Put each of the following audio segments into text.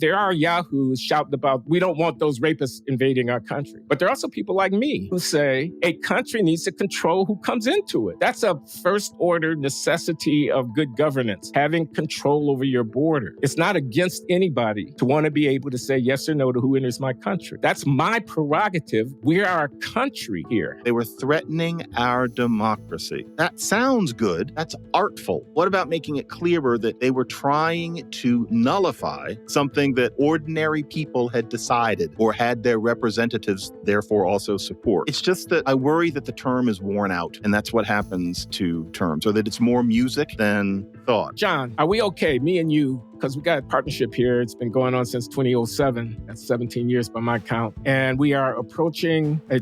There are yahoos shouting about, we don't want those rapists invading our country. But there are also people like me who say a country needs to control who comes into it. That's a first order necessity of good governance, having control over your border. It's not against anybody to want to be able to say yes or no to who enters my country. That's my prerogative. We are a country here. They were threatening our democracy. That sounds good. That's artful. What about making it clearer that they were trying to nullify something that ordinary people had decided or had their representatives therefore also support? It's just that I worry that the term is worn out, and that's what happens to terms, or that it's more music than thought. John, are we okay, me and you, because we got a partnership here. It's been going on since 2007. That's 17 years by my count. And we are approaching a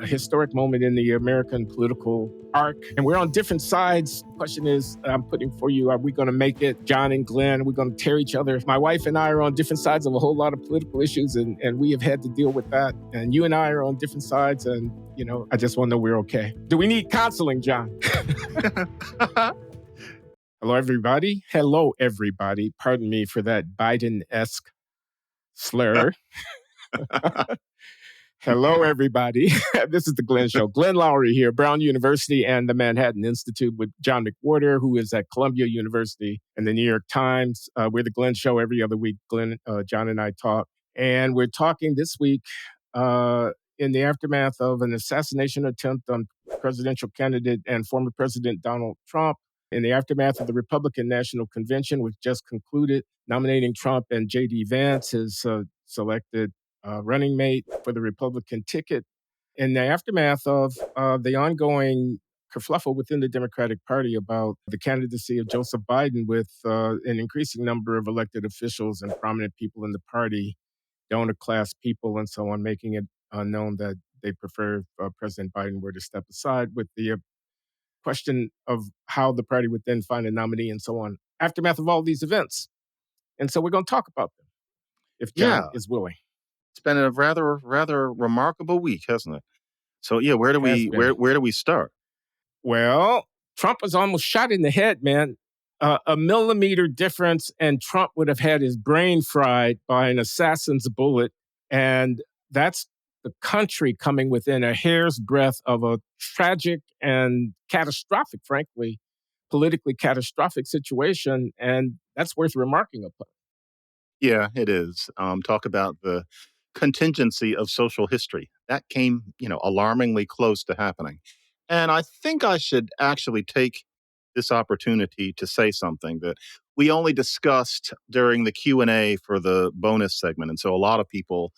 historic moment in the American political arc. And we're on different sides. The question is, I'm putting for you, are we going to make it? John and Glenn, are we going to tear each other? My wife and I are on different sides of a whole lot of political issues, and we have had to deal with that. And you and I are on different sides, and, I just want to know we're okay. Do we need counseling, John? Hello, everybody. Pardon me for that Biden-esque slur. Hello, everybody. This is The Glenn Show. Glenn Loury here, Brown University and the Manhattan Institute with John McWhorter, who is at Columbia University and the New York Times. We're The Glenn Show every other week. John and I talk. And we're talking this week in the aftermath of an assassination attempt on presidential candidate and former President Donald Trump, in the aftermath of the Republican National Convention, which just concluded, nominating Trump, and J.D. Vance, his selected running mate for the Republican ticket. In the aftermath of the ongoing kerfluffle within the Democratic Party about the candidacy of Joseph Biden, with an increasing number of elected officials and prominent people in the party, donor class people and so on, making it known that they prefer if President Biden were to step aside, with the question of how the party would then find a nominee and so on. Aftermath of all these events. And so we're going to talk about them, if John is willing. It's been a rather remarkable week, hasn't it? So where do we start? Well, Trump was almost shot in the head, man. A millimeter difference, and Trump would have had his brain fried by an assassin's bullet. And that's the country coming within a hair's breadth of a tragic and catastrophic, frankly, politically catastrophic situation. And that's worth remarking upon. Yeah, it is. Talk about the contingency of social history. That came, alarmingly close to happening. And I think I should actually take this opportunity to say something that we only discussed during the Q&A for the bonus segment. And so a lot of people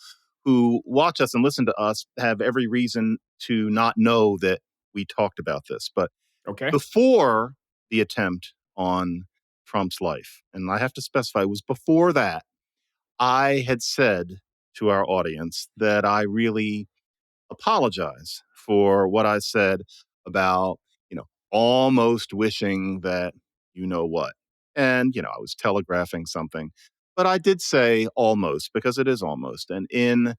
who watch us and listen to us have every reason to not know that we talked about this. But before the attempt on Trump's life, and I have to specify, it was before that, I had said to our audience that I really apologize for what I said about, almost wishing that what. And, I was telegraphing something. But I did say almost, because it is almost. And in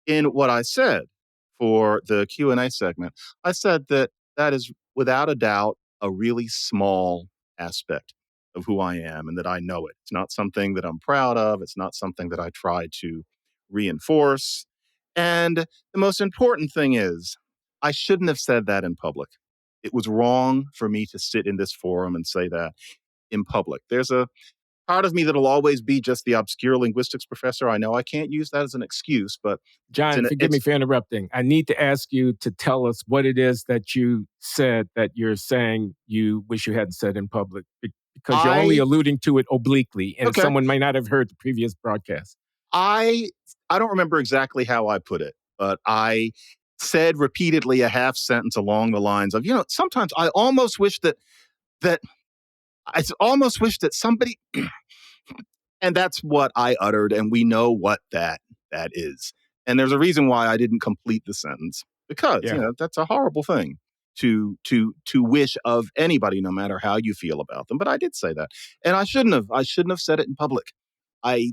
what I said for the Q&A segment, I said that is without a doubt a really small aspect of who I am, and that I know it. It's not something that I'm proud of. It's not something that I try to reinforce. And the most important thing is, I shouldn't have said that in public. It was wrong for me to sit in this forum and say that in public. There's a part of me that'll always be just the obscure linguistics professor. I know I can't use that as an excuse, but... John, forgive me for interrupting. I need to ask you to tell us what it is that you said that you're saying you wish you hadn't said in public, because you're only alluding to it obliquely, and someone may not have heard the previous broadcast. I don't remember exactly how I put it, but I said repeatedly a half sentence along the lines of, sometimes I almost wish that somebody, and that's what I uttered, and we know what that is. And there's a reason why I didn't complete the sentence, because that's a horrible thing to wish of anybody, no matter how you feel about them. But I did say that, and I shouldn't have said it in public. I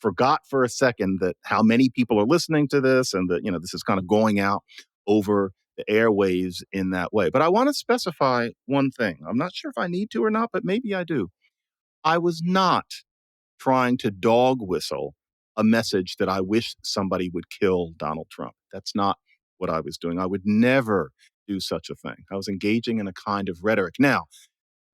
forgot for a second that how many people are listening to this, and that this is kind of going out over the airwaves in that way. But I want to specify one thing. I'm not sure if I need to or not, but maybe I do. I was not trying to dog whistle a message that I wish somebody would kill Donald Trump. That's not what I was doing. I would never do such a thing. I was engaging in a kind of rhetoric. Now,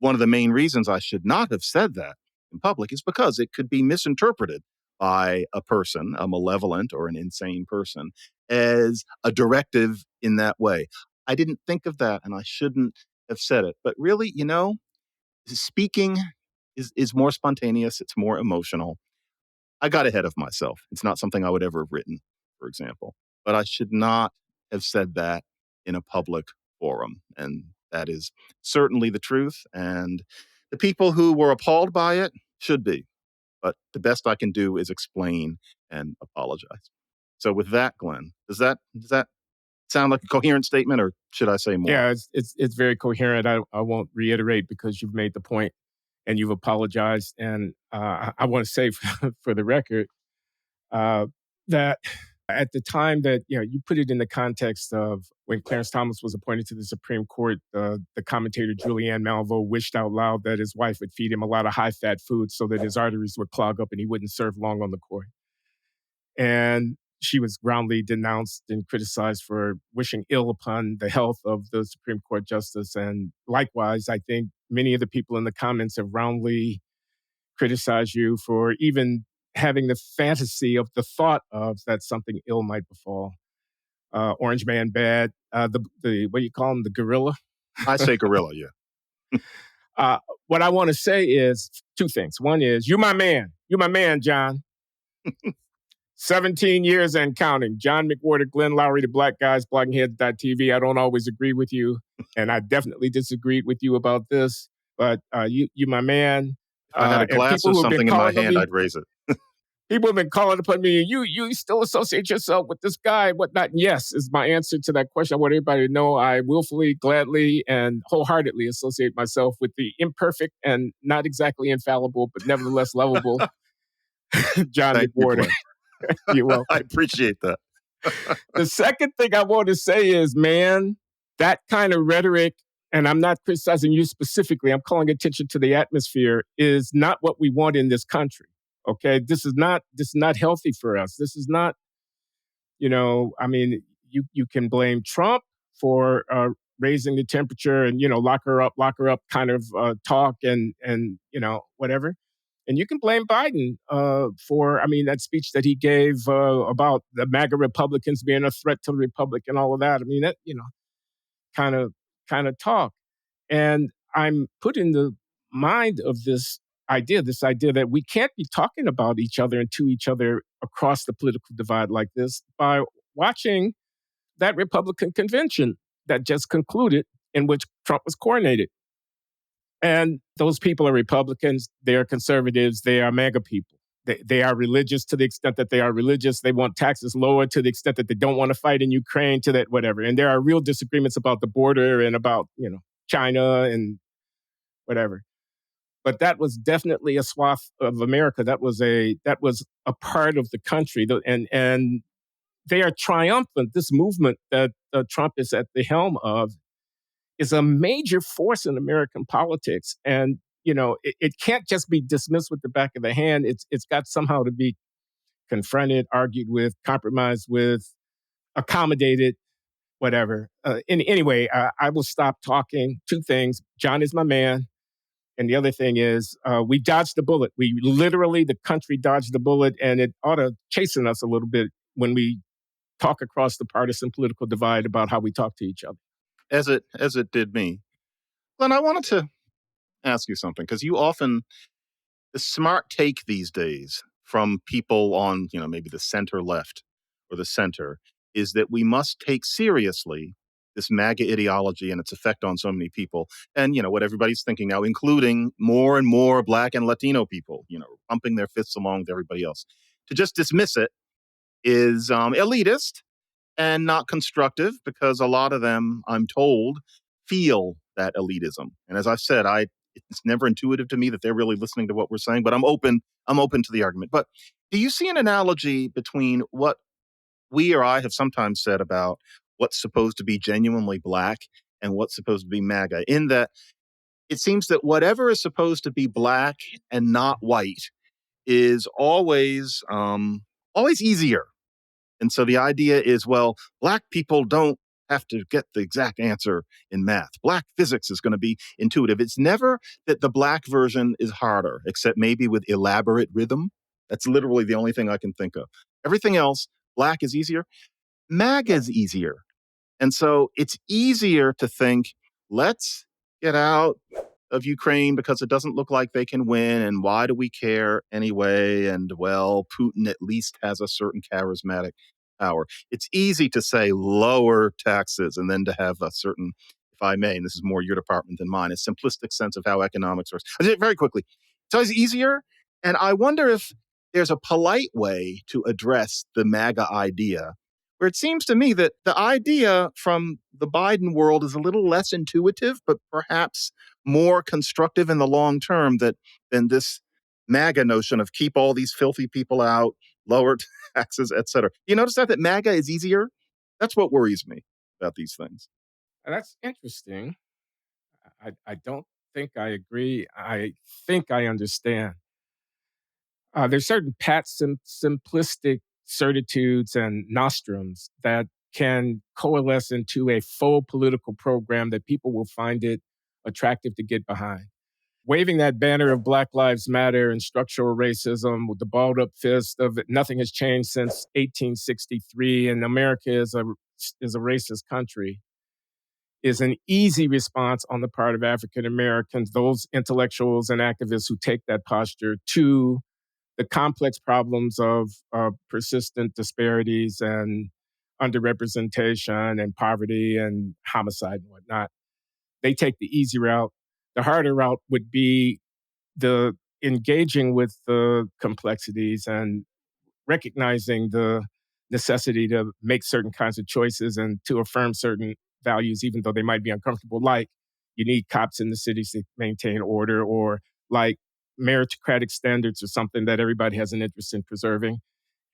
one of the main reasons I should not have said that in public is because it could be misinterpreted by a person, a malevolent or an insane person, as a directive in that way. I didn't think of that and I shouldn't have said it. But really, speaking is more spontaneous, it's more emotional. I got ahead of myself. It's not something I would ever have written, for example. But I should not have said that in a public forum. And that is certainly the truth. And the people who were appalled by it should be. But the best I can do is explain and apologize. So with that, Glenn, does that sound like a coherent statement, or should I say more? Yeah, it's very coherent. I won't reiterate because you've made the point and you've apologized. And I want to say for the record that at the time that you put it in the context of when Clarence Thomas was appointed to the Supreme Court, the commentator Julianne Malveaux wished out loud that his wife would feed him a lot of high-fat food so that his arteries would clog up and he wouldn't serve long on the court. And she was roundly denounced and criticized for wishing ill upon the health of the Supreme Court justice. And likewise, I think many of the people in the comments have roundly criticized you for even having the fantasy of the thought of that something ill might befall. Orange Man Bad, the what do you call him, the gorilla? I say gorilla, yeah. What I want to say is two things. One is, you're my man. You're my man, John. 17 years and counting. John McWhorter, Glenn Loury, the Black Guys, bloggingheads.tv. I don't always agree with you, and I definitely disagreed with you about this, but you my man. If I had a glass of something in my hand, I'd raise it. People have been calling upon me, you still associate yourself with this guy, whatnot. And yes, is my answer to that question. I want everybody to know I willfully, gladly, and wholeheartedly associate myself with the imperfect and not exactly infallible, but nevertheless lovable John McWhorter. You're welcome. I appreciate that. The second thing I want to say is, man, that kind of rhetoric, and I'm not criticizing you specifically, I'm calling attention to the atmosphere, is not what we want in this country. Okay, this is not healthy for us. This is not, I mean, you can blame Trump for raising the temperature and lock her up kind of talk and whatever, and you can blame Biden for that speech that he gave about the MAGA Republicans being a threat to the Republic and all of that. I mean that kind of talk, and I'm put in the mind of this idea that we can't be talking about each other and to each other across the political divide like this by watching that Republican convention that just concluded in which Trump was coronated. And those people are Republicans, they are conservatives, they are MAGA people. They are religious to the extent that they are religious. They want taxes lower to the extent that they don't want to fight in Ukraine, to that whatever. And there are real disagreements about the border and about, China and whatever. But that was definitely a swath of America. That was a part of the country, and they are triumphant. This movement that Trump is at the helm of is a major force in American politics, and it can't just be dismissed with the back of the hand. It's got somehow to be confronted, argued with, compromised with, accommodated, whatever. Anyway, I will stop talking. Two things: John is my man. And the other thing is, we dodged the bullet. We literally, the country dodged the bullet, and it ought to chasten us a little bit when we talk across the partisan political divide about how we talk to each other. As it did me. Glenn, I wanted to ask you something, because you often, the smart take these days from people on, maybe the center left or the center, is that we must take seriously this MAGA ideology and its effect on so many people. And, what everybody's thinking now, including more and more Black and Latino people, pumping their fists along with everybody else. To just dismiss it is elitist and not constructive, because a lot of them, I'm told, feel that elitism. And as I said, it's never intuitive to me that they're really listening to what we're saying, but I'm open to the argument. But do you see an analogy between what we or I have sometimes said about what's supposed to be genuinely Black and what's supposed to be MAGA, in that it seems that whatever is supposed to be Black and not white is always easier. And so the idea is, well, Black people don't have to get the exact answer in math. Black physics is going to be intuitive. It's never that the Black version is harder, except maybe with elaborate rhythm. That's literally the only thing I can think of. Everything else, Black is easier. MAGA is easier. And so it's easier to think, let's get out of Ukraine because it doesn't look like they can win. And why do we care anyway? And well, Putin at least has a certain charismatic power. It's easy to say lower taxes and then to have a certain, if I may, and this is more your department than mine, a simplistic sense of how economics works. I did it very quickly. It's always easier. And I wonder if there's a polite way to address the MAGA idea where it seems to me that the idea from the Biden world is a little less intuitive, but perhaps more constructive in the long term than this MAGA notion of keep all these filthy people out, lower taxes, et cetera. You notice that MAGA is easier? That's what worries me about these things. That's interesting. I don't think I agree. I think I understand. There's certain simplistic certitudes and nostrums that can coalesce into a full political program that people will find it attractive to get behind. Waving that banner of Black Lives Matter and structural racism with the balled up fist of nothing has changed since 1863 and America is a racist country is an easy response on the part of African Americans, those intellectuals and activists who take that posture, to the complex problems of persistent disparities and underrepresentation and poverty and homicide and whatnot. They take the easy route. The harder route would be the engaging with the complexities and recognizing the necessity to make certain kinds of choices and to affirm certain values, even though they might be uncomfortable, like you need cops in the cities to maintain order, or like meritocratic standards are something that everybody has an interest in preserving.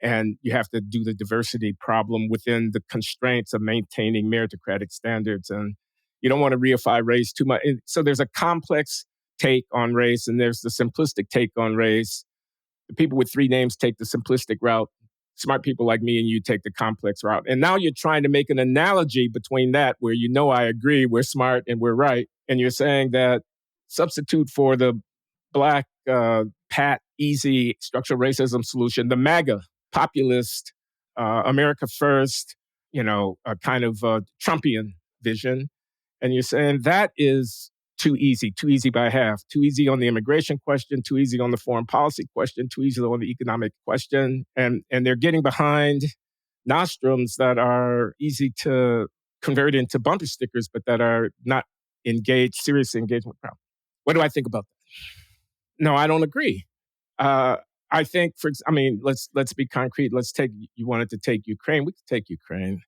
And you have to do the diversity problem within the constraints of maintaining meritocratic standards. And you don't want to reify race too much. So there's a complex take on race, and there's the simplistic take on race. The people with three names take the simplistic route. Smart people like me and you take the complex route. And now you're trying to make an analogy between that, where I agree, we're smart and we're right. And you're saying that substitute for the Black, pat, easy structural racism solution, the MAGA, populist, America first, a kind of Trumpian vision. And you're saying that is too easy by half, too easy on the immigration question, too easy on the foreign policy question, too easy on the economic question. And they're getting behind nostrums that are easy to convert into bumper stickers, but that are not serious engagement problem. What do I think about that? No, I don't agree. I think, let's be concrete. You wanted to take Ukraine. We could take Ukraine.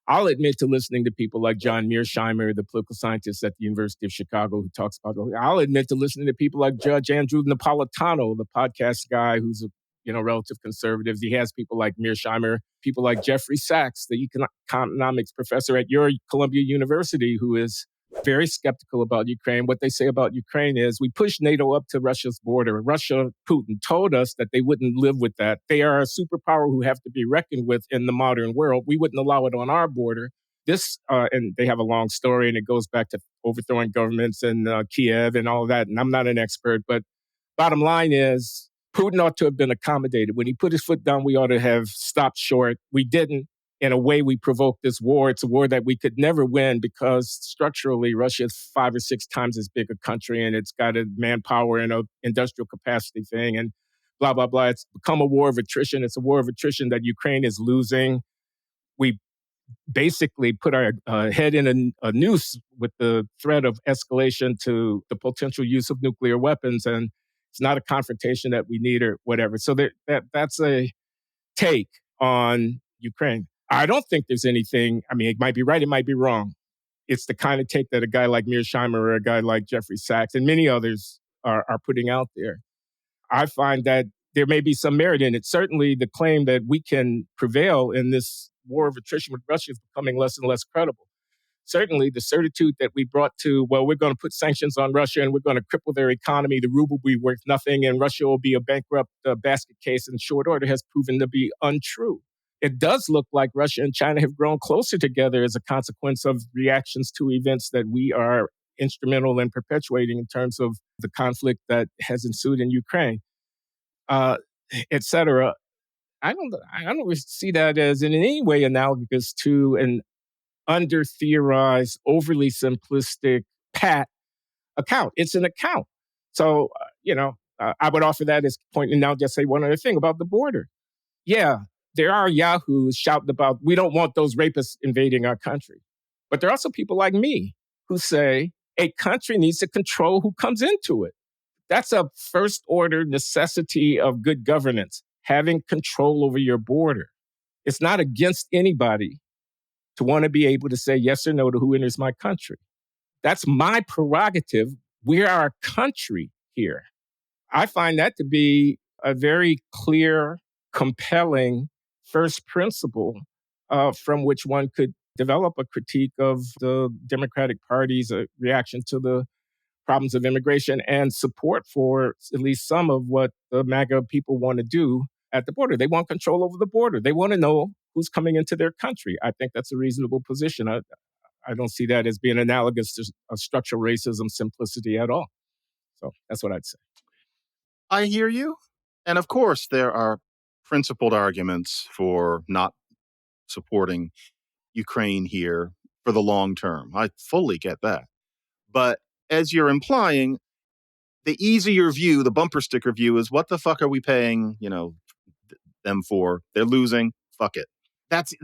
I'll admit to listening to people like John Mearsheimer, the political scientist at the University of Chicago, who talks about. I'll admit to listening to people like Judge Andrew Napolitano, the podcast guy who's a relative conservative. He has people like Mearsheimer, people like Jeffrey Sachs, the economics professor at your Columbia University, who is very skeptical about Ukraine. What they say about Ukraine is we push NATO up to Russia's border. Putin told us that they wouldn't live with that. They are a superpower who have to be reckoned with in the modern world. We wouldn't allow it on our border. And they have a long story, and it goes back to overthrowing governments in Kiev and all of that. And I'm not an expert, but bottom line is Putin ought to have been accommodated. When he put his foot down, we ought to have stopped short. We didn't. In a way, we provoked this war. It's a war that we could never win because structurally, Russia is 5 or 6 times as big a country, and it's got a manpower and an industrial capacity thing, and blah, blah, blah. It's become a war of attrition. It's a war of attrition that Ukraine is losing. We basically put our head in a noose with the threat of escalation to the potential use of nuclear weapons, and it's not a confrontation that we need or whatever. So that's a take on Ukraine. I don't think there's anything, it might be right, it might be wrong. It's the kind of take that a guy like Mearsheimer or a guy like Jeffrey Sachs and many others are putting out there. I find that there may be some merit in it. Certainly the claim that we can prevail in this war of attrition with Russia is becoming less and less credible. certainly the certitude that we brought to, well, we're going to put sanctions on Russia and we're going to cripple their economy. The ruble will be worth nothing and Russia will be a bankrupt basket case in short order has proven to be untrue. It does look like Russia and China have grown closer together as a consequence of reactions to events that we are instrumental in perpetuating in terms of the conflict that has ensued in Ukraine, et cetera. I don't see that as in any way analogous to an under theorized, overly simplistic, pat account. It's an account. So, I would offer that as point. And now just say one other thing about the border. Yeah, there are yahoos shouting about, we don't want those rapists invading our country. But there are also people like me who say a country needs to control who comes into it. That's a first order necessity of good governance, having control over your border. It's not against anybody to want to be able to say yes or no to who enters my country. That's my prerogative. We are a country here. I find that to be a very clear, compelling first principle from which one could develop a critique of the Democratic Party's reaction to the problems of immigration and support for at least some of what the MAGA people want to do at the border. They want control over the border. They want to know who's coming into their country. I think that's a reasonable position. I don't see that as being analogous to structural racism simplicity at all. So that's what I'd say. I hear you. And of course, there are principled arguments for not supporting Ukraine here for the long term. I fully get that. But as you're implying, the easier view, the bumper sticker view, is what the fuck are we paying, them for? They're losing. Fuck it. That's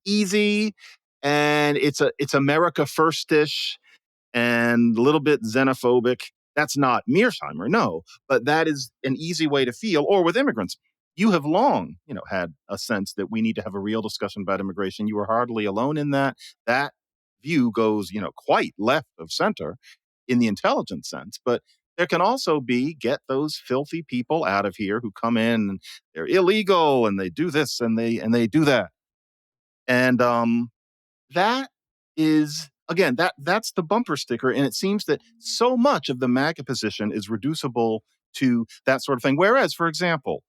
easy, and it's America first-ish and a little bit xenophobic. That's not Mearsheimer, no, but that is an easy way to feel. Or with immigrants, you have long, had a sense that we need to have a real discussion about immigration. You are hardly alone in that. That view goes, quite left of center in the intelligence sense, but there can also be get those filthy people out of here who come in and they're illegal and they do this and they do that. And that is again that's the bumper sticker, and it seems that so much of the MAGA position is reducible to that sort of thing. Whereas, for example,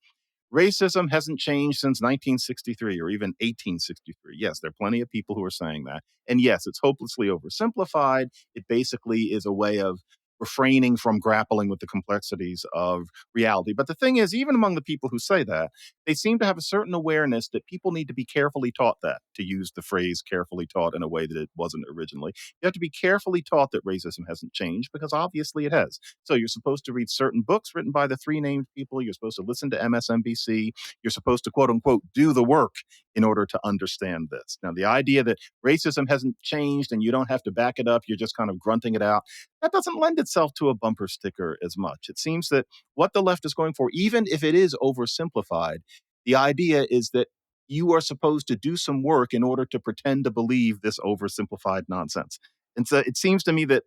racism hasn't changed since 1963 or even 1863. Yes, there are plenty of people who are saying that. And yes, it's hopelessly oversimplified. It basically is a way of refraining from grappling with the complexities of reality. But the thing is, even among the people who say that, they seem to have a certain awareness that people need to be carefully taught that, to use the phrase carefully taught in a way that it wasn't originally. You have to be carefully taught that racism hasn't changed because obviously it has. So you're supposed to read certain books written by the three named people. You're supposed to listen to MSNBC. You're supposed to, quote unquote, do the work in order to understand this. Now, the idea that racism hasn't changed and you don't have to back it up, you're just kind of grunting it out, that doesn't lend itself to a bumper sticker as much. It seems that what the left is going for, even if it is oversimplified, the idea is that you are supposed to do some work in order to pretend to believe this oversimplified nonsense. And so it seems to me that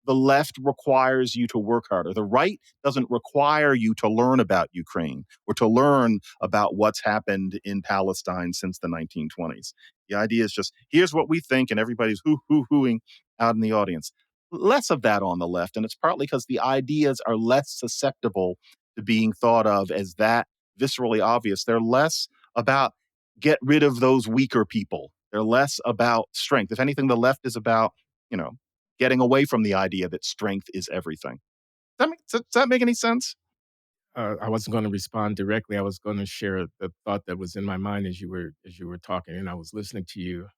the left requires you to work harder. The right doesn't require you to learn about Ukraine or to learn about what's happened in Palestine since the 1920s. The idea is just, here's what we think, and everybody's hooing out in the audience. Less of that on the left, and it's partly because the ideas are less susceptible to being thought of as that viscerally obvious. They're less about get rid of those weaker people. They're less about strength. If anything, the left is about, getting away from the idea that strength is everything. Does that make any sense? I wasn't going to respond directly. I was going to share the thought that was in my mind as you were talking, and I was listening to you,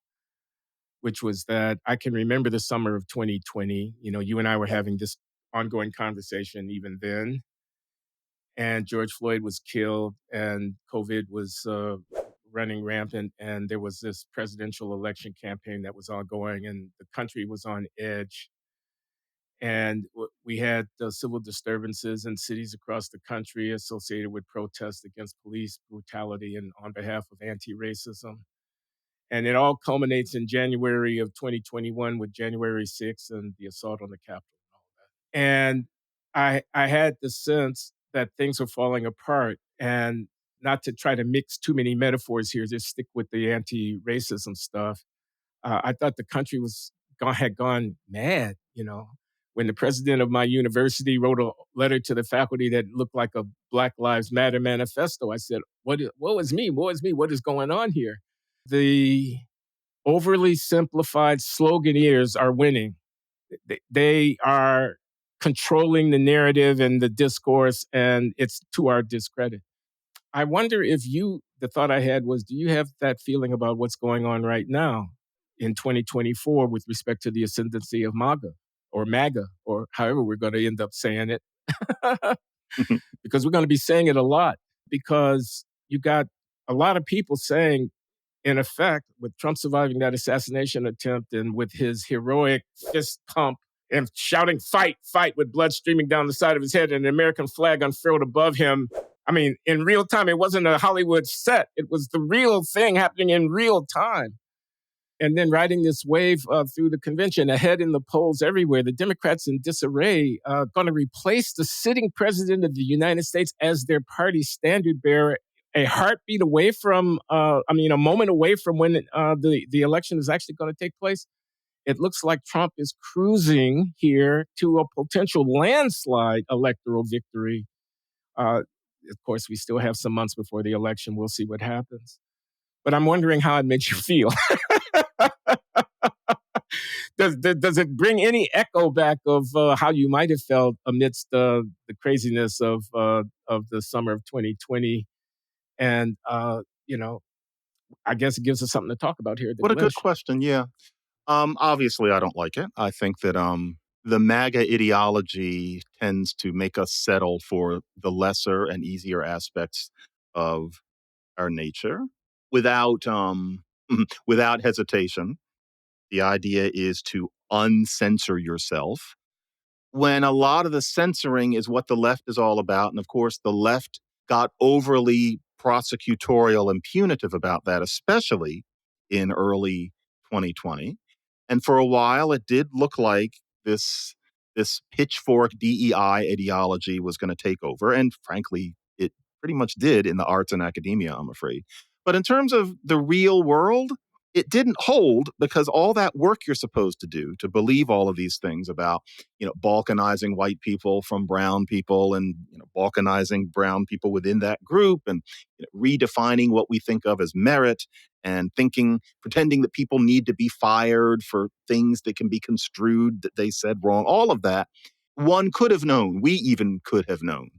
which was that I can remember the summer of 2020. You and I were having this ongoing conversation even then, and George Floyd was killed, and COVID was running rampant, and there was this presidential election campaign that was ongoing, and the country was on edge. And we had civil disturbances in cities across the country associated with protests against police brutality and on behalf of anti-racism. And it all culminates in January of 2021 with January 6th and the assault on the Capitol and all that. And I had the sense that things were falling apart. And not to try to mix too many metaphors here, just stick with the anti-racism stuff. I thought the country was had gone mad, when the president of my university wrote a letter to the faculty that looked like a Black Lives Matter manifesto. I said, what is me? What is going on here? The overly simplified sloganeers are winning. They are controlling the narrative and the discourse, and it's to our discredit. I wonder if the thought I had was, do you have that feeling about what's going on right now in 2024 with respect to the ascendancy of MAGA, or however we're going to end up saying it? Because we're going to be saying it a lot, because you got a lot of people saying, in effect, with Trump surviving that assassination attempt and with his heroic fist pump and shouting, fight, fight, with blood streaming down the side of his head and an American flag unfurled above him. I mean, in real time, it wasn't a Hollywood set. It was the real thing happening in real time. And then riding this wave through the convention, ahead in the polls everywhere, the Democrats in disarray, going to replace the sitting president of the United States as their party standard bearer, a heartbeat away from, a moment away from when the election is actually going to take place. It looks like Trump is cruising here to a potential landslide electoral victory. Of course, we still have some months before the election. We'll see what happens. But I'm wondering how it makes you feel. Does it bring any echo back of how you might have felt amidst the craziness of the summer of 2020? And, I guess it gives us something to talk about here. What a good question. Yeah. Obviously, I don't like it. I think that the MAGA ideology tends to make us settle for the lesser and easier aspects of our nature without without hesitation. The idea is to uncensor yourself, when a lot of the censoring is what the left is all about. And of course, the left got overly prosecutorial and punitive about that, especially in early 2020. And for a while, it did look like this pitchfork DEI ideology was going to take over. And frankly, it pretty much did in the arts and academia, I'm afraid. But in terms of the real world, it didn't hold, because all that work you're supposed to do to believe all of these things about, balkanizing white people from brown people, and, balkanizing brown people within that group, and redefining what we think of as merit, and pretending that people need to be fired for things that can be construed that they said wrong. All of that, one could have known. We even could have known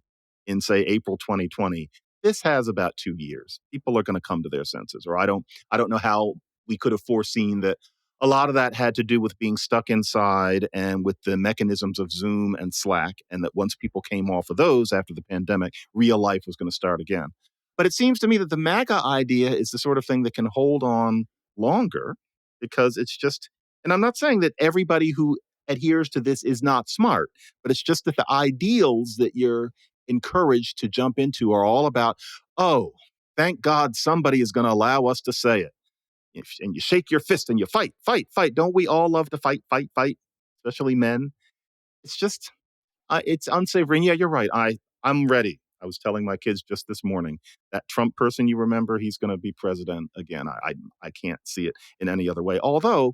in, say, April 2020. This has about 2 years. People are going to come to their senses. Or I don't know how we could have foreseen that a lot of that had to do with being stuck inside and with the mechanisms of Zoom and Slack, and that once people came off of those after the pandemic, real life was going to start again. But it seems to me that the MAGA idea is the sort of thing that can hold on longer, because it's just, and I'm not saying that everybody who adheres to this is not smart, but it's just that the ideals that you're encouraged to jump into are all about, oh, thank God somebody is going to allow us to say it. And you shake your fist and you fight, fight, fight. Don't we all love to fight, fight, fight? Especially men. It's just, it's unsavory. And yeah, you're right. I'm ready. I was telling my kids just this morning, that Trump person you remember, he's going to be president again. I can't see it in any other way. Although,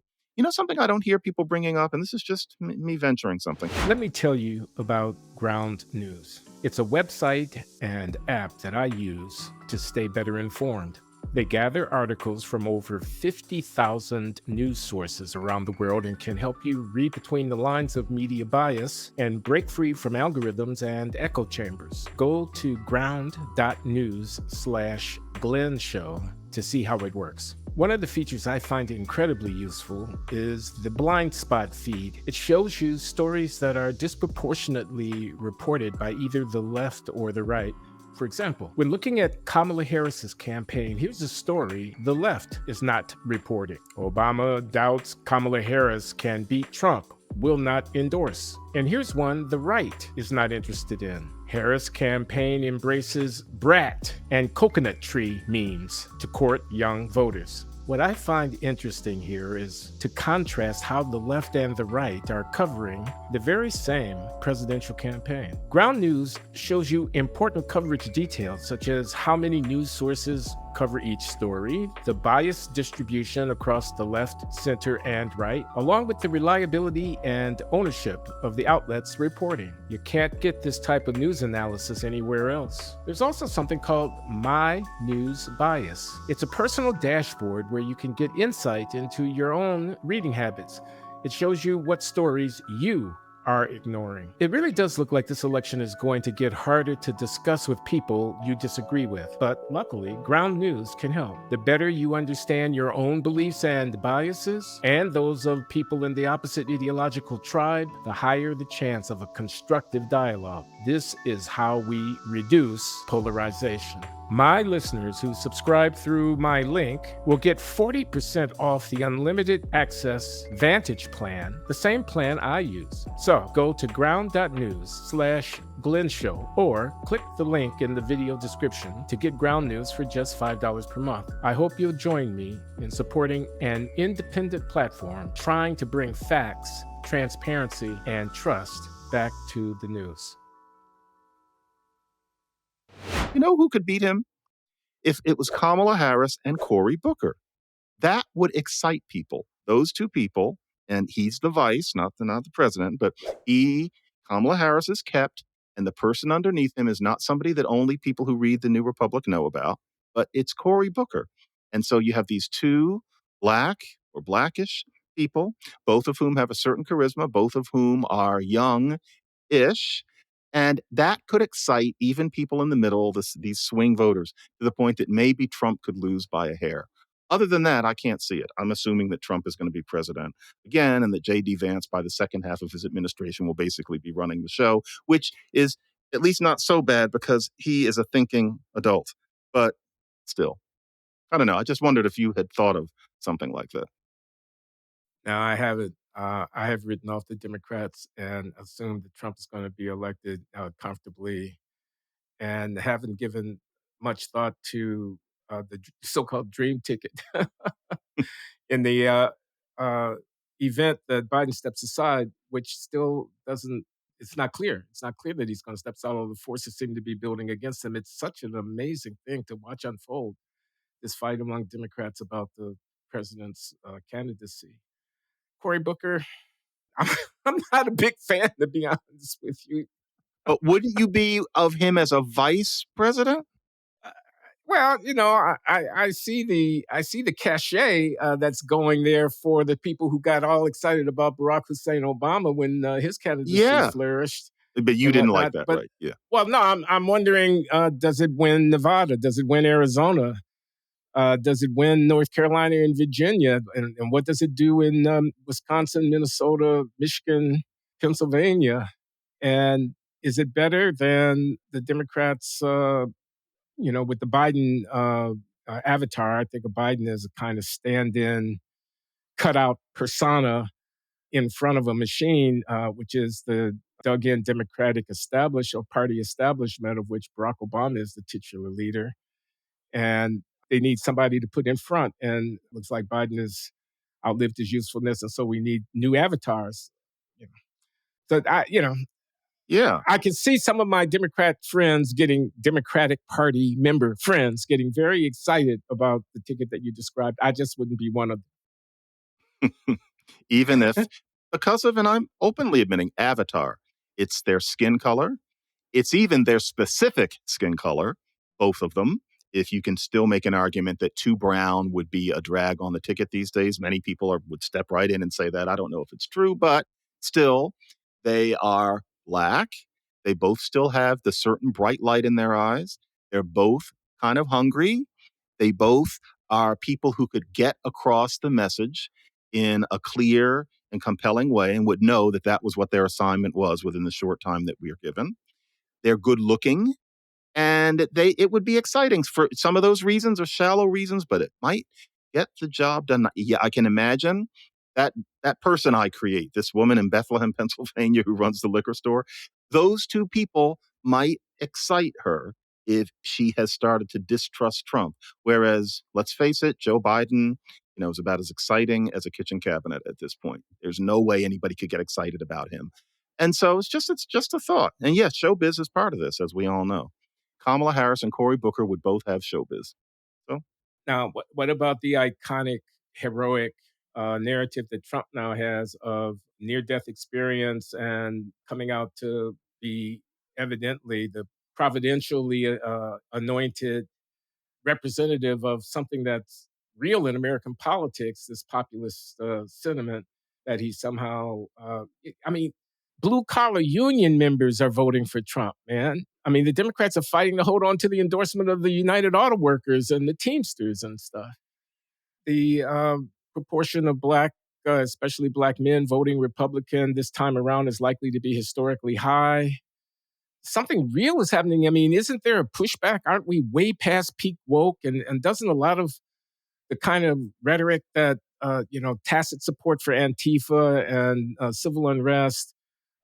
something I don't hear people bringing up, and this is just me venturing something. Let me tell you about Ground News. It's a website and app that I use to stay better informed. They gather articles from over 50,000 news sources around the world and can help you read between the lines of media bias and break free from algorithms and echo chambers. Go to ground.news/Glenn Show to see how it works. One of the features I find incredibly useful is the blind spot feed. It shows you stories that are disproportionately reported by either the left or the right. For example, when looking at Kamala Harris's campaign, here's a story the left is not reporting. Obama doubts Kamala Harris can beat Trump, will not endorse. And here's one the right is not interested in. Harris campaign embraces brat and coconut tree memes to court young voters. What I find interesting here is to contrast how the left and the right are covering the very same presidential campaign. Ground News shows you important coverage details, such as how many news sources cover each story, the bias distribution across the left, center, and right, along with the reliability and ownership of the outlets reporting. You can't get this type of news analysis anywhere else. There's also something called My News Bias. It's a personal dashboard where you can get insight into your own reading habits. It shows you what stories you are ignoring. It really does look like this election is going to get harder to discuss with people you disagree with, but luckily, ground news can help. The better you understand your own beliefs and biases, and those of people in the opposite ideological tribe, the higher the chance of a constructive dialogue. This is how we reduce polarization. My listeners who subscribe through my link will get 40% off the unlimited access Vantage plan, the same plan I use. So go to ground.news/Glenn Show or click the link in the video description to get Ground News for just $5 per month. I hope you'll join me in supporting an independent platform trying to bring facts, transparency, and trust back to the news. You know who could beat him? If it was Kamala Harris and Cory Booker. That would excite people. Those two people, and he's the vice, not the president, but Kamala Harris is kept, and the person underneath him is not somebody that only people who read the New Republic know about, but it's Cory Booker. And so you have these two black or blackish people, both of whom have a certain charisma, both of whom are young-ish, and that could excite even people in the middle, these swing voters, to the point that maybe Trump could lose by a hair. Other than that, I can't see it. I'm assuming that Trump is going to be president again and that J.D. Vance, by the second half of his administration, will basically be running the show, which is at least not so bad because he is a thinking adult. But still, I don't know. I just wondered if you had thought of something like that. Now, I haven't. I have written off the Democrats and assumed that Trump is going to be elected comfortably, and haven't given much thought to the so-called dream ticket in the event that Biden steps aside, which still doesn't. It's not clear. It's not clear that he's going to step aside. All the forces seem to be building against him. It's such an amazing thing to watch unfold. This fight among Democrats about the president's candidacy. Cory Booker, I'm, I'm not a big fan, to be honest with you. But wouldn't you be of him as a vice president? Well, I see the cachet that's going there for the people who got all excited about Barack Hussein Obama when his candidacy flourished. But you And didn't like whatnot. that, right? Yeah. Well, no, I'm wondering, does it win Nevada? Does it win Arizona? Does it win North Carolina and Virginia? And what does it do in Wisconsin, Minnesota, Michigan, Pennsylvania? And is it better than the Democrats, with the Biden avatar? I think of Biden as a kind of stand-in, cutout persona in front of a machine, which is the dug-in Democratic party establishment, of which Barack Obama is the titular leader. And they need somebody to put in front. And it looks like Biden has outlived his usefulness. And so we need new avatars. So I can see some of my Democratic Party member friends getting very excited about the ticket that you described. I just wouldn't be one of them. Even if, because of, and I'm openly admitting, avatar, it's their skin color. It's even their specific skin color, both of them. If you can still make an argument that too brown would be a drag on the ticket these days, many people would step right in and say that. I don't know if it's true, but still, they are black. They both still have the certain bright light in their eyes. They're both kind of hungry. They both are people who could get across the message in a clear and compelling way and would know that that was what their assignment was within the short time that we are given. They're good looking, and it would be exciting. For some of those reasons are shallow reasons, but it might get the job done. Yeah, I can imagine that person I create, this woman in Bethlehem, Pennsylvania, who runs the liquor store. Those two people might excite her if she has started to distrust Trump. Whereas, let's face it, Joe Biden, is about as exciting as a kitchen cabinet at this point. There's no way anybody could get excited about him. And so it's just a thought. And yes, showbiz is part of this, as we all know. Kamala Harris and Cory Booker would both have showbiz. So, Now, what about the iconic, heroic narrative that Trump now has of near death experience and coming out to be evidently the providentially anointed representative of something that's real in American politics, this populist sentiment that he somehow, I mean, blue collar union members are voting for Trump, man. I mean, the Democrats are fighting to hold on to the endorsement of the United Auto Workers and the Teamsters and stuff. The proportion of black, especially black men, voting Republican this time around is likely to be historically high. Something real is happening. I mean, isn't there a pushback? Aren't we way past peak woke? And doesn't a lot of the kind of rhetoric that, tacit support for Antifa and civil unrest,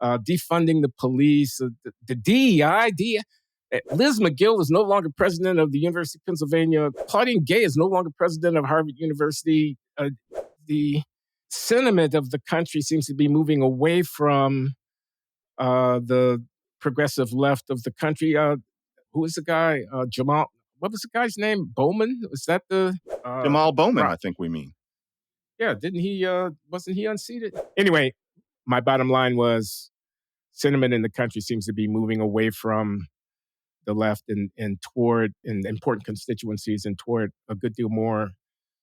defunding the police, the DEI, Liz McGill is no longer president of the University of Pennsylvania. Claudine Gay is no longer president of Harvard University. The sentiment of the country seems to be moving away from the progressive left of the country. Who is the guy? Jamal. What was the guy's name? Bowman? Was that the Jamal Bowman, Rob? I think we mean. Yeah, didn't he? Wasn't he unseated? Anyway, my bottom line was sentiment in the country seems to be moving away from the left and toward in important constituencies and toward a good deal more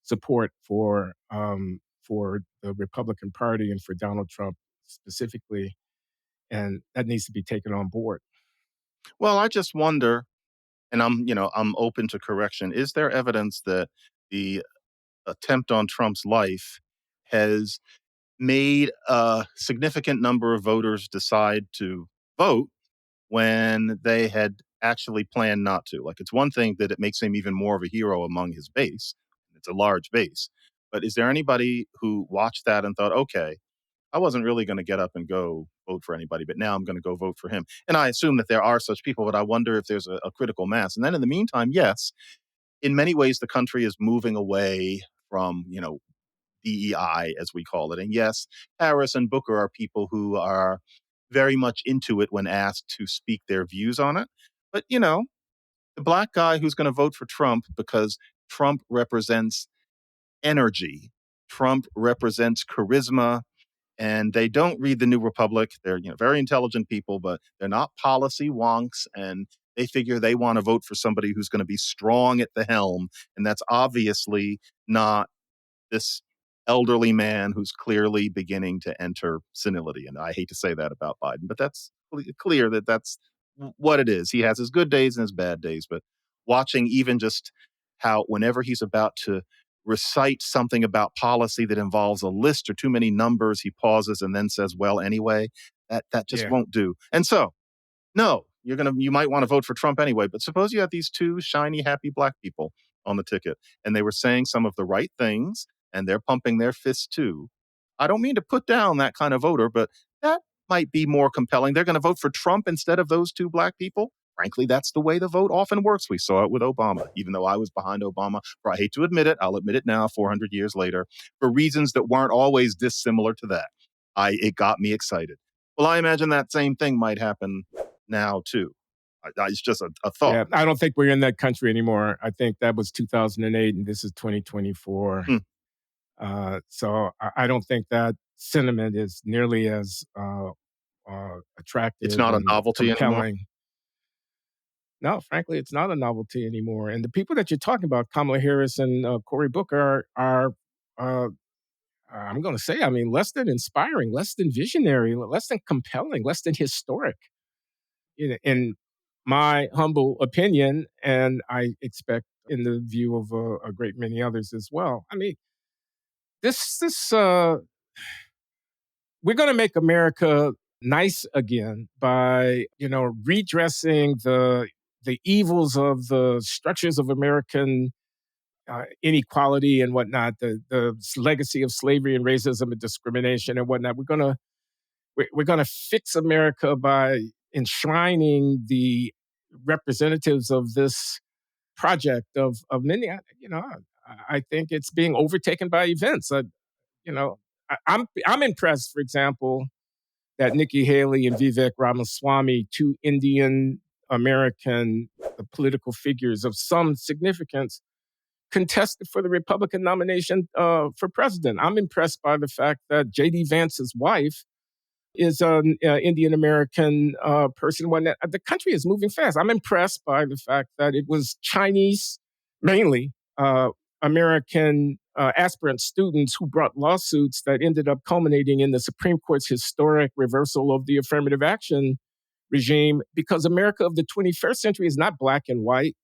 support for the Republican Party and for Donald Trump specifically, and that needs to be taken on board. Well, I just wonder, and I'm open to correction. Is there evidence that the attempt on Trump's life has made a significant number of voters decide to vote when they had actually planned not to? Like, it's one thing that it makes him even more of a hero among his base. It's a large base. But is there anybody who watched that and thought, okay, I wasn't really going to get up and go vote for anybody, but now I'm going to go vote for him? And I assume that there are such people, but I wonder if there's a critical mass. And then in the meantime, yes, in many ways, the country is moving away from, DEI, as we call it. And yes, Harris and Booker are people who are very much into it when asked to speak their views on it. But, the black guy who's going to vote for Trump because Trump represents energy, Trump represents charisma, and they don't read the New Republic. They're very intelligent people, but they're not policy wonks, and they figure they want to vote for somebody who's going to be strong at the helm, and that's obviously not this elderly man who's clearly beginning to enter senility. And I hate to say that about Biden, but that's clear that that's what it is. He has his good days and his bad days, but watching even just how whenever he's about to recite something about policy that involves a list or too many numbers, he pauses and then says, well, anyway, that just Yeah. won't do. And so, no, you might want to vote for Trump anyway, but suppose you had these two shiny, happy black people on the ticket and they were saying some of the right things and they're pumping their fists too. I don't mean to put down that kind of voter, but that might be more compelling. They're going to vote for Trump instead of those two black people. Frankly, that's the way the vote often works. We saw it with Obama, even though I was behind Obama, for I hate to admit it, I'll admit it now, 400 years later, for reasons that weren't always dissimilar to that. It got me excited. Well, I imagine that same thing might happen now too. It's just a thought. Yeah, I don't think we're in that country anymore. I think that was 2008 and this is 2024. Hmm. So I don't think that sentiment is nearly as It's attractive not a and novelty anymore. compelling. No, frankly, it's not a novelty anymore. And the people that you're talking about, Kamala Harris and Cory Booker, are I'm going to say, I mean, less than inspiring, less than visionary, less than compelling, less than historic, in my humble opinion, and I expect in the view of a great many others as well. I mean, this we're going to make America nice again by redressing the evils of the structures of American inequality and whatnot, the legacy of slavery and racism and discrimination and whatnot. We're going to fix America by enshrining the representatives of this project of many. I think it's being overtaken by events. I'm impressed, for example, that Nikki Haley and Vivek Ramaswamy, two Indian American political figures of some significance, contested for the Republican nomination for president. I'm impressed by the fact that J.D. Vance's wife is an Indian American person. When the country is moving fast, I'm impressed by the fact that it was Chinese, mainly American aspirant students who brought lawsuits that ended up culminating in the Supreme Court's historic reversal of the affirmative action regime, because America of the 21st century is not black and white.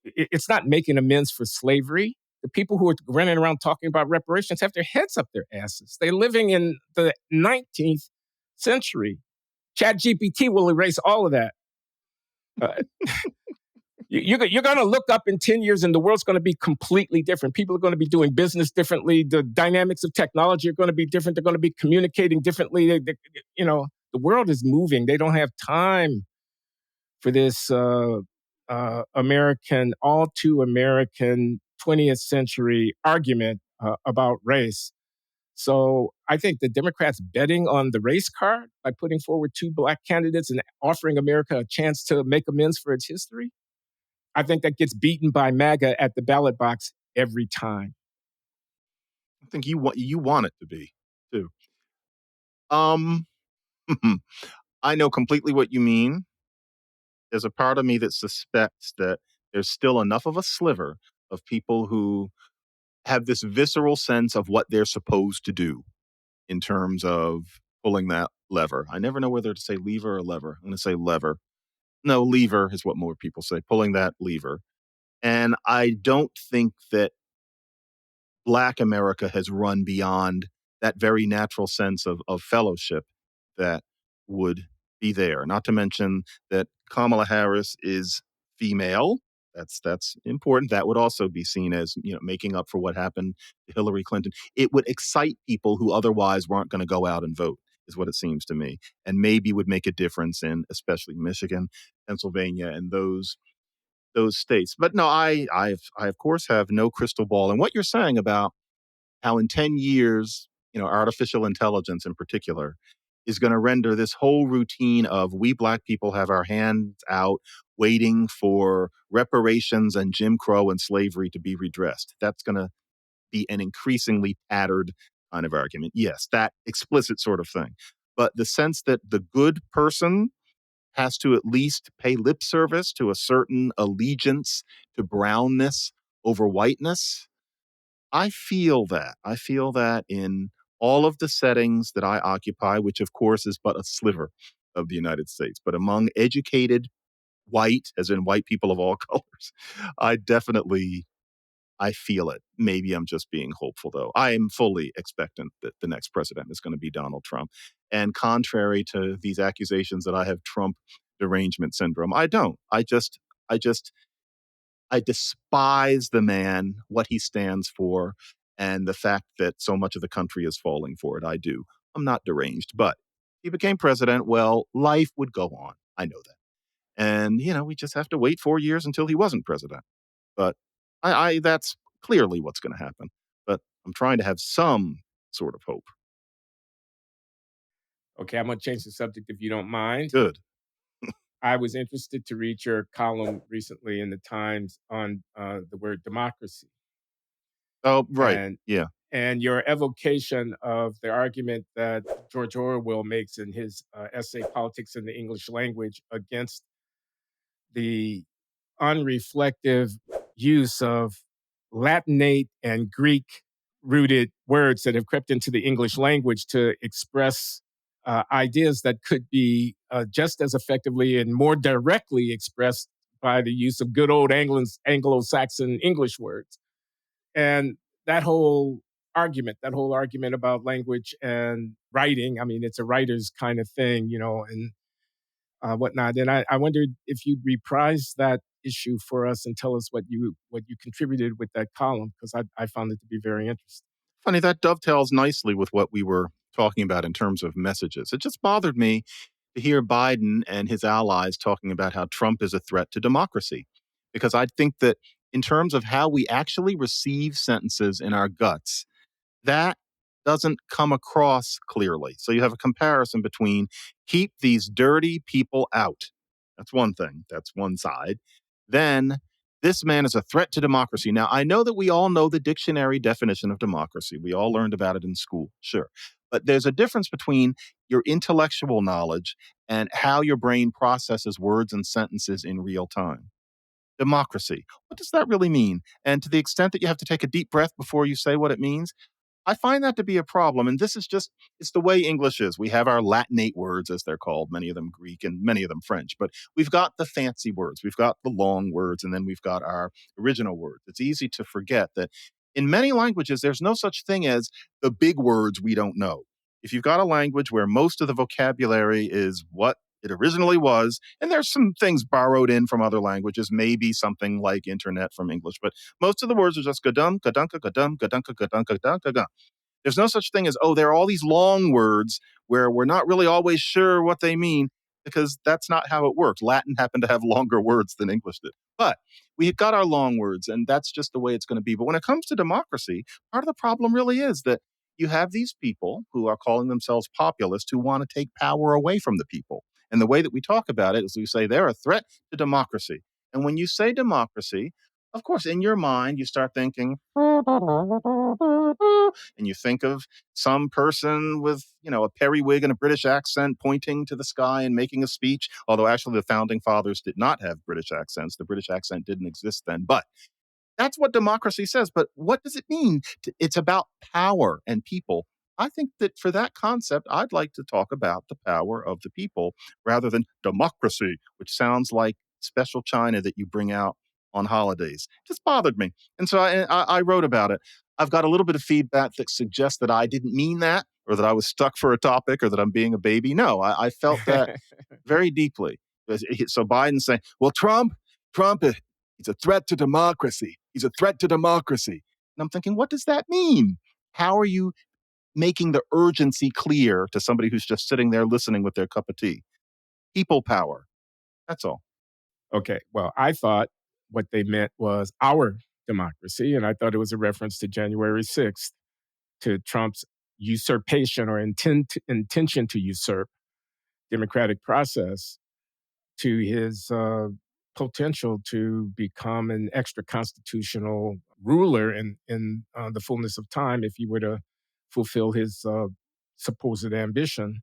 It's not making amends for slavery. The people who are running around talking about reparations have their heads up their asses. They're living in the 19th century. ChatGPT will erase all of that. You're going to look up in 10 years and the world's going to be completely different. People are going to be doing business differently. The dynamics of technology are going to be different. They're going to be communicating differently. The world is moving. They don't have time for this American, all too American 20th century argument about race. So I think the Democrats betting on the race card by putting forward two black candidates and offering America a chance to make amends for its history, I think that gets beaten by MAGA at the ballot box every time. I think you want it to be too. I know completely what you mean. There's a part of me that suspects that there's still enough of a sliver of people who have this visceral sense of what they're supposed to do in terms of pulling that lever. I never know whether to say lever or lever. I'm going to say lever. No, lever is what more people say, pulling that lever. And I don't think that Black America has run beyond that very natural sense of fellowship that would be there. Not to mention that Kamala Harris is female. That's important. That would also be seen as, making up for what happened to Hillary Clinton. It would excite people who otherwise weren't going to go out and vote, is what it seems to me, and maybe would make a difference in especially Michigan, Pennsylvania, and those states. But no, I of course have no crystal ball. And what you're saying about how in 10 years, artificial intelligence in particular is going to render this whole routine of we Black people have our hands out waiting for reparations and Jim Crow and slavery to be redressed. That's going to be an increasingly tattered kind of argument. Yes, that explicit sort of thing. But the sense that the good person has to at least pay lip service to a certain allegiance to brownness over whiteness, I feel that. I feel that in all of the settings that I occupy, which of course is but a sliver of the United States. But among educated white, as in white people of all colors, I feel it. Maybe I'm just being hopeful, though. I am fully expectant that the next president is going to be Donald Trump. And contrary to these accusations that I have Trump derangement syndrome, I don't. I despise the man, what he stands for, and the fact that so much of the country is falling for it. I do. I'm not deranged, but he became president. Well, life would go on. I know that. And, we just have to wait 4 years until he wasn't president. But I that's clearly what's going to happen. But I'm trying to have some sort of hope. Okay, I'm going to change the subject if you don't mind. Good. I was interested to read your column recently in the Times on the word democracy. Oh, right. Yeah. And your evocation of the argument that George Orwell makes in his essay, Politics in the English Language, against the unreflective use of Latinate and Greek rooted words that have crept into the English language to express ideas that could be just as effectively and more directly expressed by the use of good old Anglo-Saxon English words. And that whole argument about language and writing, I mean, it's a writer's kind of thing, and whatnot. And I wondered if you'd reprise that issue for us and tell us what you contributed with that column, because I found it to be very interesting. Funny, that dovetails nicely with what we were talking about in terms of messages. It just bothered me to hear Biden and his allies talking about how Trump is a threat to democracy, because I think that in terms of how we actually receive sentences in our guts, that doesn't come across clearly. So you have a comparison between keep these dirty people out. That's one thing. That's one side. Then This man is a threat to democracy. Now, I know that we all know the dictionary definition of democracy. We all learned about it in school, sure. But there's a difference between your intellectual knowledge and how your brain processes words and sentences in real time. Democracy. What does that really mean? And to the extent that you have to take a deep breath before you say what it means, I find that to be a problem. And this is just, it's the way English is. We have our Latinate words, as they're called, many of them Greek and many of them French. But we've got the fancy words, we've got the long words, and then we've got our original words. It's easy to forget that in many languages, there's no such thing as the big words we don't know. If you've got a language where most of the vocabulary is what it originally was, and there's some things borrowed in from other languages, maybe something like internet from English, but most of the words are just gadum, gadunka, gadum, gadunka, gadunka, gadunka, there's no such thing as, oh, there are all these long words where we're not really always sure what they mean, because that's not how it works. Latin happened to have longer words than English did. But we've got our long words, and that's just the way it's going to be. But when it comes to democracy, part of the problem really is that you have these people who are calling themselves populists who want to take power away from the people. And the way that we talk about it is we say they're a threat to democracy. And when you say democracy, of course, in your mind, you start thinking, and you think of some person with, a periwig and a British accent pointing to the sky and making a speech, although actually the founding fathers did not have British accents. The British accent didn't exist then. But that's what democracy says. But what does it mean? It's about power and people. I think that for that concept, I'd like to talk about the power of the people rather than democracy, which sounds like special china that you bring out on holidays. It just bothered me. And so I wrote about it. I've got a little bit of feedback that suggests that I didn't mean that, or that I was stuck for a topic, or that I'm being a baby. No, I felt that very deeply. So Biden's saying, well, Trump, he's a threat to democracy. He's a threat to democracy. And I'm thinking, what does that mean? How are you making the urgency clear to somebody who's just sitting there listening with their cup of tea? People power. That's all. Okay, well, I thought what they meant was our democracy, and I thought it was a reference to January 6th, to Trump's usurpation or intention to usurp democratic process, to his potential to become an extra constitutional ruler in the fullness of time if he were to fulfill his supposed ambition,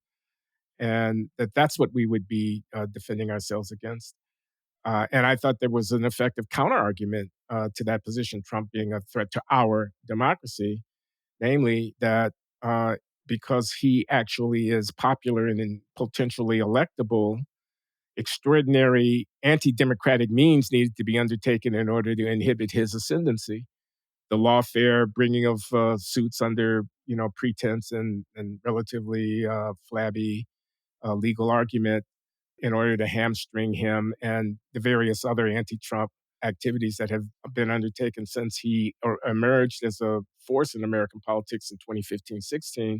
and that's what we would be defending ourselves against. And I thought there was an effective counterargument to that position, Trump being a threat to our democracy, namely that because he actually is popular and potentially electable, extraordinary anti-democratic means needed to be undertaken in order to inhibit his ascendancy. The lawfare bringing of suits under, pretense and relatively flabby legal argument in order to hamstring him, and the various other anti-Trump activities that have been undertaken since he emerged as a force in American politics in 2015-16.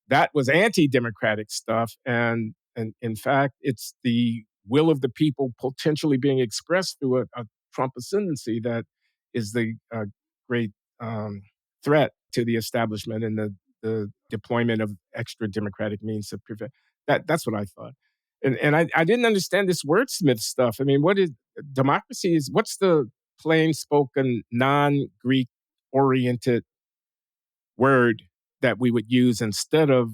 That was anti-democratic stuff, and in fact, it's the will of the people potentially being expressed through a Trump ascendancy that is the great threat to the establishment and the deployment of extra democratic means to prevent that. That's what I thought. And I didn't understand this wordsmith stuff. I mean, what is democracy? What's the plain spoken, non Greek oriented word that we would use instead of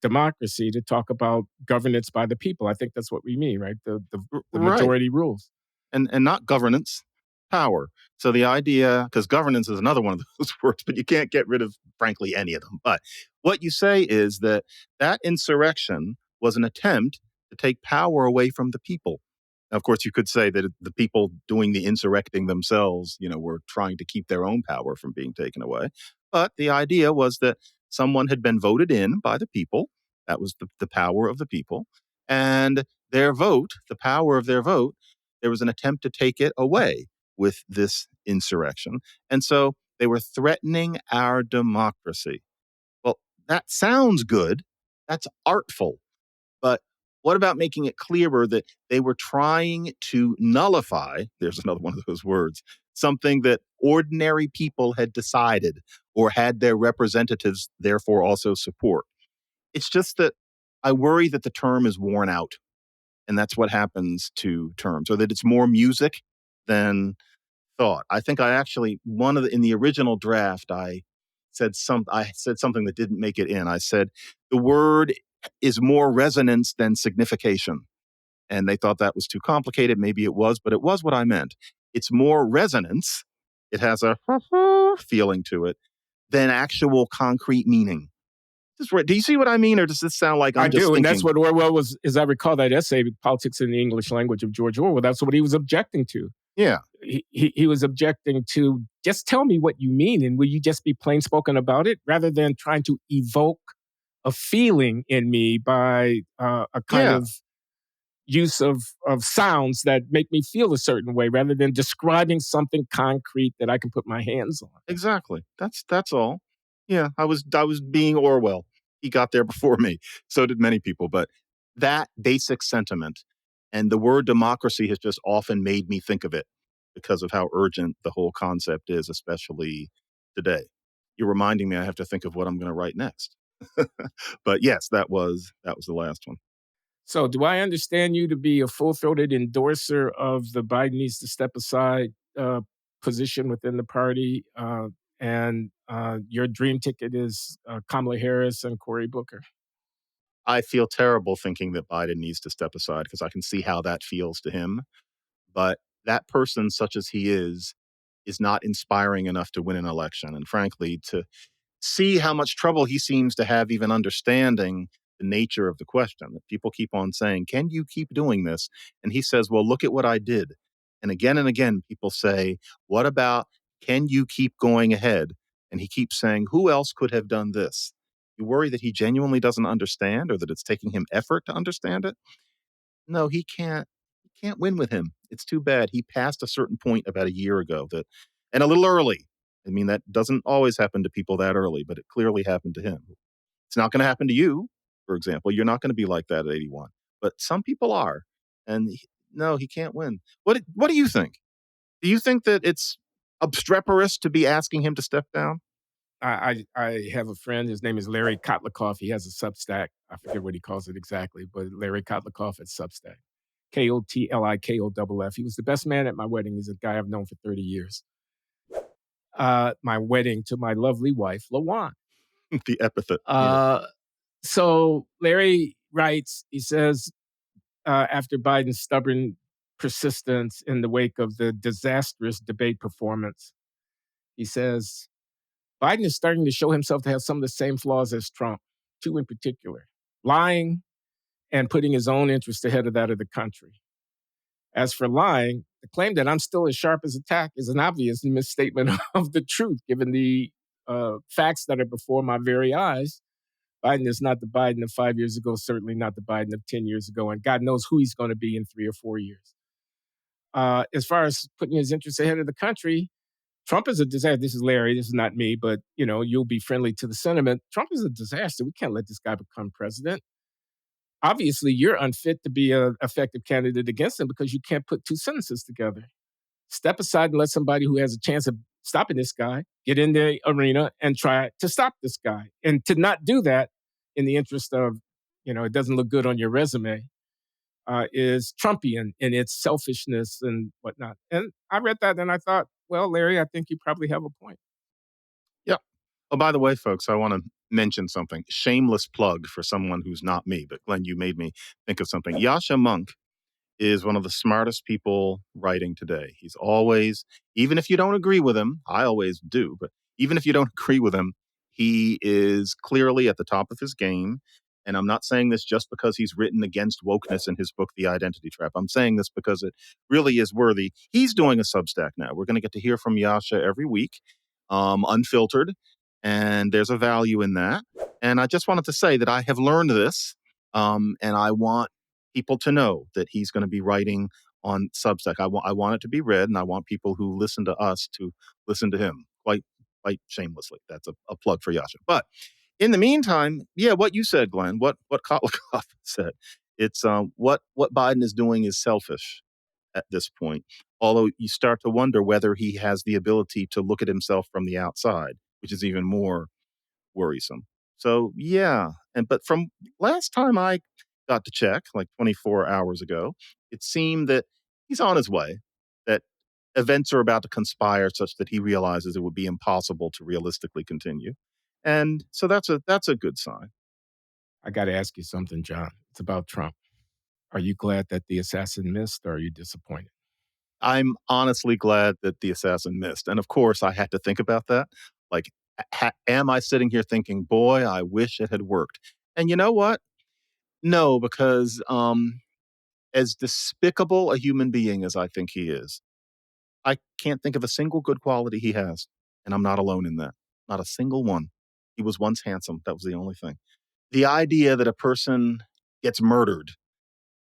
democracy to talk about governance by the people? I think that's what we mean, right? The Right. majority rules. And not governance, power. So the idea, because governance is another one of those words, but you can't get rid of, frankly, any of them. But what you say is that that insurrection was an attempt to take power away from the people. Now, of course, you could say that the people doing the insurrecting themselves, were trying to keep their own power from being taken away. But the idea was that someone had been voted in by the people. That was the power of the people. And their vote, the power of their vote, there was an attempt to take it away with this insurrection. And so they were threatening our democracy. Well, that sounds good. That's artful. But what about making it clearer that they were trying to nullify, there's another one of those words, something that ordinary people had decided or had their representatives therefore also support? It's just that I worry that the term is worn out. And that's what happens to terms, or that it's more music than thought. I think I actually in the original draft I said something that didn't make it in. I said the word is more resonance than signification. And they thought that was too complicated. Maybe it was, but it was what I meant. It's more resonance. It has a feeling to it than actual concrete meaning. Do you see what I mean, or does this sound like I I'm just do, and that's thinking? what Orwell was, as I recall that essay, Politics in the English Language of George Orwell, that's what he was objecting to. Yeah, He was objecting to, just tell me what you mean, and will you just be plain spoken about it, rather than trying to evoke a feeling in me by a kind yeah. of use of sounds that make me feel a certain way, rather than describing something concrete that I can put my hands on. Exactly. That's all. Yeah, I was being Orwell. He got there before me. So did many people. But that basic sentiment and the word democracy has just often made me think of it because of how urgent the whole concept is, especially today. You're reminding me I have to think of what I'm going to write next. But yes, that was the last one. So, do I understand you to be a full throated endorser of the Biden needs to step aside position within the party? And your dream ticket is Kamala Harris and Cory Booker. I feel terrible thinking that Biden needs to step aside because I can see how that feels to him. But that person, such as he is not inspiring enough to win an election. And frankly, to see how much trouble he seems to have even understanding the nature of the question. That people keep on saying, can you keep doing this? And he says, well, look at what I did. And again, people say, what about, can you keep going ahead? And he keeps saying, who else could have done this? You worry that he genuinely doesn't understand or that it's taking him effort to understand it? No, he can't. He can't win with him. It's too bad. He passed a certain point about a year ago that, and a little early. I mean, that doesn't always happen to people that early, but it clearly happened to him. It's not going to happen to you, for example. You're not going to be like that at 81, but some people are. And no, he can't win. What do you think? Do you think that it's obstreperous to be asking him to step down? I have a friend. His name is Larry Kotlikoff. He has a Substack. I forget what he calls it exactly, but Larry Kotlikoff at Substack. Kotlikoff. He was the best man at my wedding. He's a guy I've known for 30 years. My wedding to my lovely wife, Lawan. The epithet. Yeah. So Larry writes, he says, after Biden's stubborn persistence in the wake of the disastrous debate performance, he says, Biden is starting to show himself to have some of the same flaws as Trump, two in particular: lying and putting his own interest ahead of that of the country. As for lying, the claim that I'm still as sharp as a tack is an obvious misstatement of the truth, given the facts that are before my very eyes. Biden is not the Biden of 5 years ago, certainly not the Biden of 10 years ago, and God knows who he's going to be in 3 or 4 years. As far as putting his interests ahead of the country, Trump is a disaster. This is Larry. This is not me, but you'll be friendly to the sentiment. Trump is a disaster. We can't let this guy become president. Obviously, you're unfit to be an effective candidate against him because you can't put two sentences together. Step aside and let somebody who has a chance of stopping this guy get in the arena and try to stop this guy. And to not do that in the interest of, it doesn't look good on your resume, is Trumpian in its selfishness and whatnot. And I read that and I thought, well, Larry, I think you probably have a point. Yeah. Oh, by the way, folks, I want to mention something. Shameless plug for someone who's not me, but Glenn, you made me think of something. Yasha Monk is one of the smartest people writing today. He's always, even if you don't agree with him, I always do, but even if you don't agree with him, he is clearly at the top of his game. And I'm not saying this just because he's written against wokeness in his book, The Identity Trap. I'm saying this because it really is worthy. He's doing a Substack now. We're going to get to hear from Yasha every week, unfiltered, and there's a value in that. And I just wanted to say that I have learned this, and I want people to know that he's going to be writing on Substack. I want it to be read, and I want people who listen to us to listen to him quite shamelessly. That's a plug for Yasha. But in the meantime, yeah, what you said, Glenn, what Kotlikoff said, it's what Biden is doing is selfish at this point. Although you start to wonder whether he has the ability to look at himself from the outside, which is even more worrisome. So yeah, but from last time I got to check, like 24 hours ago, it seemed that he's on his way. That events are about to conspire such that he realizes it would be impossible to realistically continue. And so that's a good sign. I got to ask you something, John. It's about Trump. Are you glad that the assassin missed, or are you disappointed? I'm honestly glad that the assassin missed. And of course, I had to think about that. Like, am I sitting here thinking, boy, I wish it had worked? And you know what? No, because as despicable a human being as I think he is, I can't think of a single good quality he has. And I'm not alone in that. Not a single one. He was once handsome. That was the only thing. The idea that a person gets murdered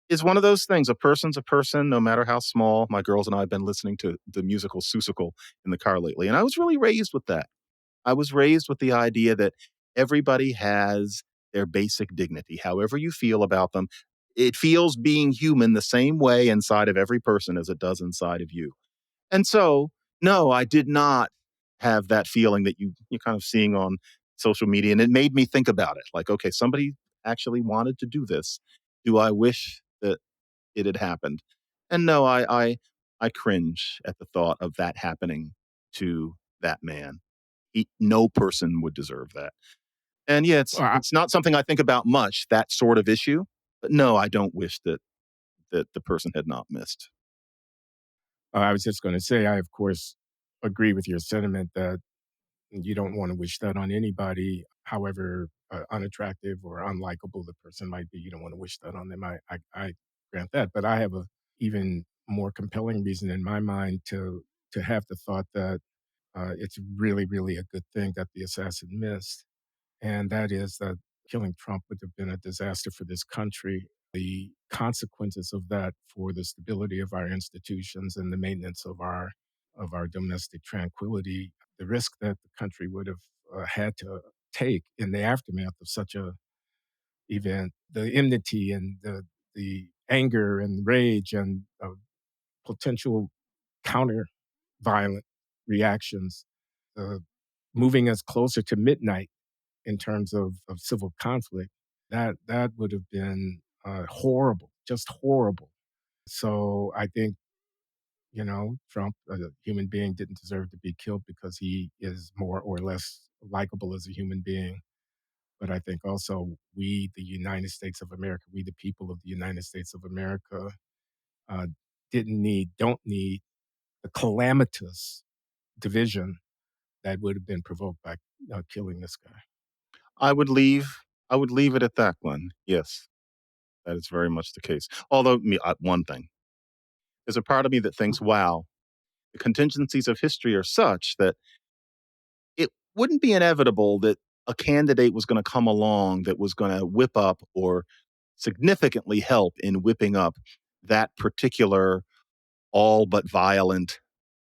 is one of those things. A person's a person, no matter how small. My girls and I have been listening to the musical Seussical in the car lately, and I was really raised with that. I was raised with the idea that everybody has their basic dignity, however you feel about them. It feels being human the same way inside of every person as it does inside of you. And so, no, I did not have that feeling that you're kind of seeing on social media. And it made me think about it like, okay, somebody actually wanted to do this. Do I wish that it had happened? And no, I cringe at the thought of that happening to that man. No person would deserve that. And yeah, Well, I, it's not something I think about much, that sort of issue. But no, I don't wish that the person had not missed. I was just going to say, I, of course, agree with your sentiment that you don't want to wish that on anybody, however unattractive or unlikable the person might be. You don't want to wish that on them. I grant that. But I have a even more compelling reason in my mind to have the thought that it's really, really a good thing that the assassin missed. And that is that killing Trump would have been a disaster for this country. The consequences of that for the stability of our institutions and the maintenance of our domestic tranquility, the risk that the country would have had to take in the aftermath of such a event, the enmity and the anger and rage and potential counter violent reactions, uh, moving us closer to midnight in terms of civil conflict, that would have been horrible, just horrible. So I think Trump, a human being, didn't deserve to be killed because he is more or less likable as a human being. But I think also we, the United States of America, we, the people of the United States of America, uh, don't need the calamitous division that would have been provoked by killing this guy. I would leave I would leave it at that, Glenn. Yes, that is very much the case. Although, one thing, there's a part of me that thinks, wow, the contingencies of history are such that it wouldn't be inevitable that a candidate was going to come along that was going to whip up or significantly help in whipping up that particular all but violent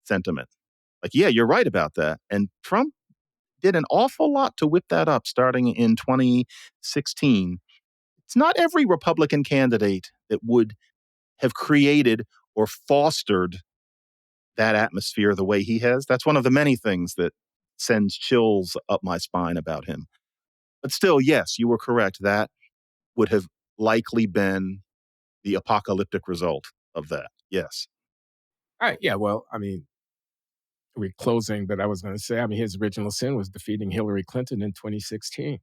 sentiment. Like, yeah, you're right about that. And Trump did an awful lot to whip that up starting in 2016. It's not every Republican candidate that would have created or fostered that atmosphere the way he has. That's one of the many things that sends chills up my spine about him. But still, yes, you were correct. That would have likely been the apocalyptic result of that. Yes. All right, yeah, well, I mean, we're closing, but I was going to say, I mean, his original sin was defeating Hillary Clinton in 2016.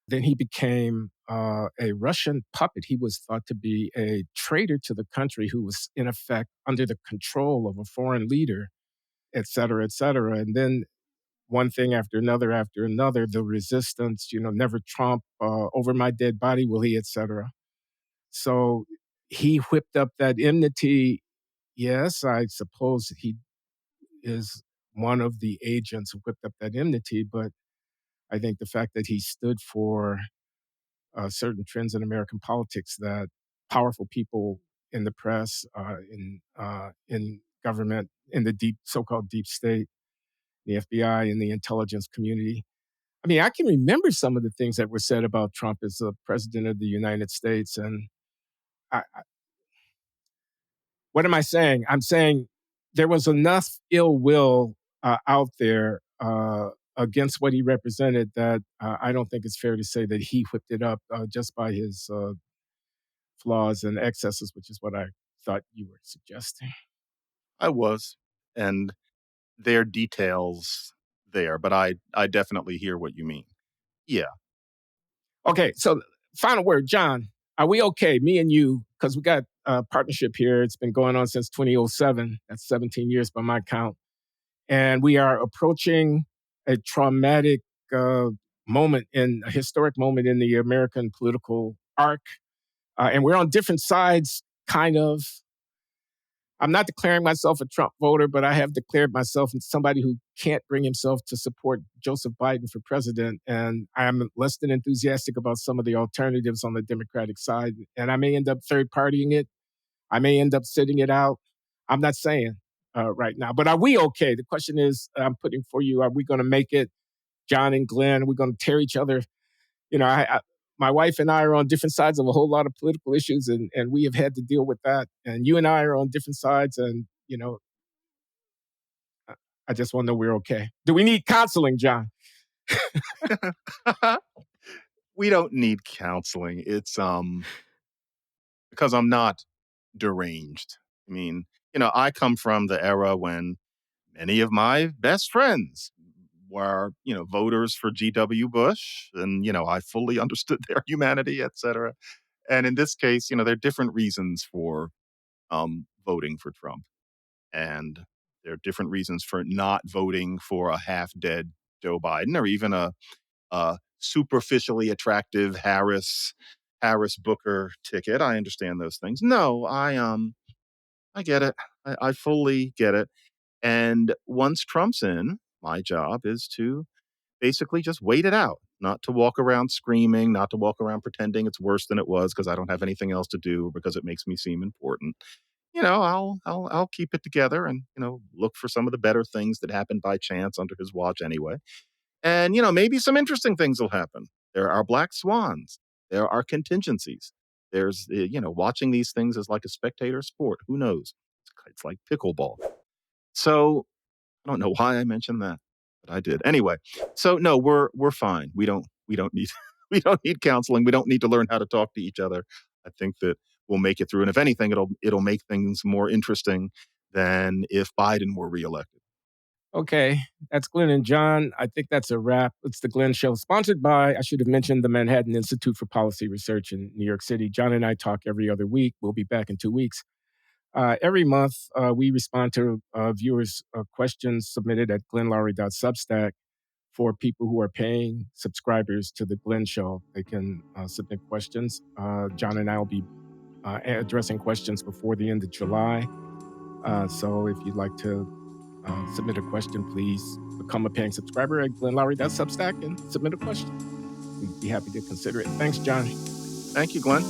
Then he became a Russian puppet. He was thought to be a traitor to the country who was, in effect, under the control of a foreign leader, et cetera, et cetera. And then one thing after another, the resistance, never Trump, over my dead body will he, et cetera. So he whipped up that enmity. Yes, I suppose he is one of the agents who whipped up that enmity, but I think the fact that he stood for certain trends in American politics that powerful people in the press, in government, in the so-called deep state, the FBI, and the intelligence community. I mean, I can remember some of the things that were said about Trump as the president of the United States, and what am I saying? I'm saying there was enough ill will out there against what he represented that I don't think it's fair to say that he whipped it up just by his flaws and excesses, which is what I thought you were suggesting. I was. and there are details there, but I definitely hear what you mean. Yeah. Okay, so final word, John. Are we okay, me and you, because we got a partnership here. It's been going on since 2007. That's 17 years by my count. And we are approaching a traumatic uh, moment, a historic moment in the American political arc. And we're on different sides, kind of. I'm not declaring myself a Trump voter, but I have declared myself somebody who can't bring himself to support Joseph Biden for president. And I'm less than enthusiastic about some of the alternatives on the Democratic side. And I may end up third partying it. I may end up sitting it out. I'm not saying right now. But are we okay? The question is, I'm putting for you, are we going to make it, John and Glenn? Are we going to tear each other? You know, my wife and I are on different sides of a whole lot of political issues, and we have had to deal with that. And you and I are on different sides, and, you know, I just want to know we're okay. Do we need counseling, John? We don't need counseling. It's because I'm not deranged. I mean, I come from the era when many of my best friends were, voters for G.W. Bush, and I fully understood their humanity, et cetera. And in this case, there are different reasons for voting for Trump, and there are different reasons for not voting for a half-dead Joe Biden, or even a superficially attractive Harris Booker ticket. I understand those things. No, I get it. I fully get it. And once Trump's in, my job is to basically just wait it out, not to walk around screaming, not to walk around pretending it's worse than it was because I don't have anything else to do, because it makes me seem important. I'll keep it together and look for some of the better things that happened by chance under his watch anyway. And maybe some interesting things will happen. There are black swans. There are contingencies. There's watching these things is like a spectator sport. Who knows? It's like pickleball. So I don't know why I mentioned that, but I did. Anyway, so no, we're fine. We don't need we don't need counseling. We don't need to learn how to talk to each other. I think that we'll make it through. And if anything, it'll make things more interesting than if Biden were reelected. Okay, that's Glenn and John. I think that's a wrap. It's the Glenn Show, sponsored by, I should have mentioned, the Manhattan Institute for Policy Research in New York City. John and I talk every other week. We'll be back in 2 weeks. Every month, we respond to viewers' questions submitted at glennlowry.substack for people who are paying subscribers to the Glenn Show. They can submit questions. John and I will be addressing questions before the end of July. So if you'd like to submit a question, please become a paying subscriber at glennlowry.substack and submit a question. We'd be happy to consider it. Thanks, John. Thank you, Glenn.